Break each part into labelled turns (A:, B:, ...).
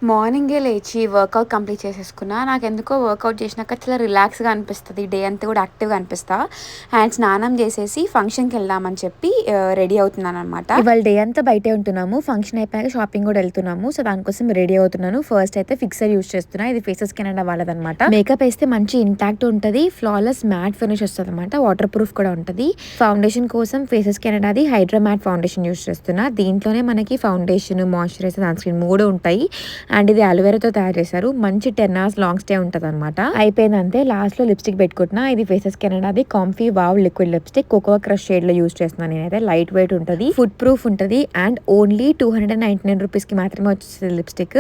A: మార్నింగే లేచి work out complete చేసేసుకున్నా. నాకెందుకో వర్కౌట్ చేసినాక చాలా రిలాక్స్‌గా అనిపిస్తది. డే అంతా కూడా యాక్టివ్‌గా అనిపిస్తా. అండ్ స్నానం చేసేసి ఫంక్షన్‌కెళ్దామని చెప్పి రెడీ అవుతున్నాననమాట. ఇవాళ డే అంతా బయటే ఉంటున్నాము. ఫంక్షన్ అయిపోయాక షాపింగ్ కూడా ఎళ్తున్నాము. సో, దానికోసం రెడీ అవుతున్నాను. ఫస్ట్ అయితే ఫిక్సర్ యూజ్ చేస్తున్నా. ఇది ఫేసెస్ కెనడా వాళ్ళదనమాట. మేకప్ ఏస్తే మంచి ఇంటాక్ట్ ఉంటది. ఫ్లాలెస్ మ్యాట్ ఫినిష్ వస్తదనమాట. వాటర్ ప్రూఫ్ కూడా ఉంటది. ఫౌండేషన్ కోసం ఫేసెస్ కెనడాది హైడ్రా మ్యాట్ ఫౌండేషన్ యూజ్ చేస్తున్నా. దీంట్లోనే మనకి ఫౌండేషన్, మాయిశ్చరైజర్, సన్ స్క్రీన్ 3 ఉంటాయి. అండ్ ఇది అలోవెరాతో తయారు చేశారు. మంచి 10 అవర్స్ లాంగ్ స్టే ఉంటదనమాట. అయిపోయిందంతే. లాస్ట్‌లో లిప్‌స్టిక్ పెట్టుకుంటున్నా. ఇది ఫేసెస్ కెనడాది comfy wow liquid lipstick cocoa crush షేడ్‌లో యూజ్ చేస్తున్నాను నేనైతే. లైట్ వెయిట్ ఉంటది. ఫుడ్ ప్రూఫ్ ఉంటది. అండ్ ఓన్లీ 299 రూపీస్‌కి మాత్రమే వచ్చేస్తది లిప్‌స్టిక్.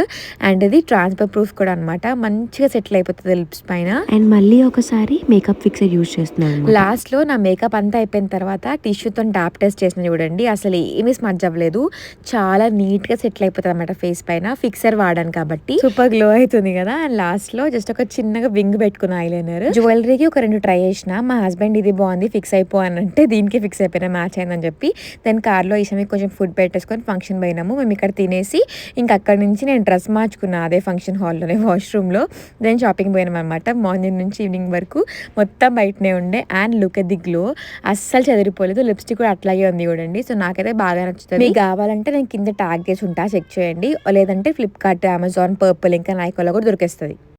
A: అండ్ ఇది ట్రాన్స్‌ఫర్ ప్రూఫ్ కూడా అనమాట. మంచిగా సెటిల్ అయిపోతది లిప్స్ పైన.
B: అండ్ మళ్ళీ ఒకసారి మేకప్ ఫిక్సర్ యూజ్ చేస్తున్నాను.
A: లాస్ట్‌లో నా మేకప్ అంతా అయిపోయిన తర్వాత టిష్యూతోని డాప్ టెస్ట్ చేసిన చూడండి. అసలు ఏమి స్మడ్జ్ అవ్వలేదు. చాలా నీట్‌గా సెటిల్ అయిపోతదనమాట ఫేస్ పైన. ఫిక్సర్ వాడాను కాబట్టి సూపర్ గ్లో అయితుంది కదా! అండ్ లాస్ట్‌లో జస్ట్ ఒక చిన్నగా వింగ్ పెట్టుకున్న ఐలైనర్. జ్యువెలరీకి ఒక 2 ట్రై చేసిన. మా హస్బెండ్ ఇది బాగుంది ఫిక్స్ అయిపో అనంటే దీనికి ఫిక్స్ అయిపోయినా మ్యాచ్ అయిందని చెప్పి. దెన్ కార్‌లో ఈసారి కొంచెం ఫుడ్ పెట్టేసుకొని ఫంక్షన్ పోయినాము. మేము ఇక్కడ తినేసి ఇంక అక్కడి నుంచి నేను డ్రెస్ మార్చుకున్నా అదే ఫంక్షన్ హాల్‌లోనే వాష్‌రూమ్‌లో. దెన్ షాపింగ్ పోయినామనమాట. మార్నింగ్ నుంచి ఈవినింగ్ వరకు మొత్తం బయటనే ఉండే. And look at the glow అస్సలు చెదిరిపోలేదు. లిప్‌స్టిక్ కూడా అట్లాగే ఉంది చూడండి. సో, నాకైతే బాగా నచ్చుతది. మీకు కావాలంటే నేను కింద ట్యాగ్ చేసి ఉంటా చెక్ చేయండి. లేదంటే ఫ్లిప్‌కార్ట్, అమెజాన్, పర్పుల్ ఇంకా నైకాలో కూడా దొరికేస్తది.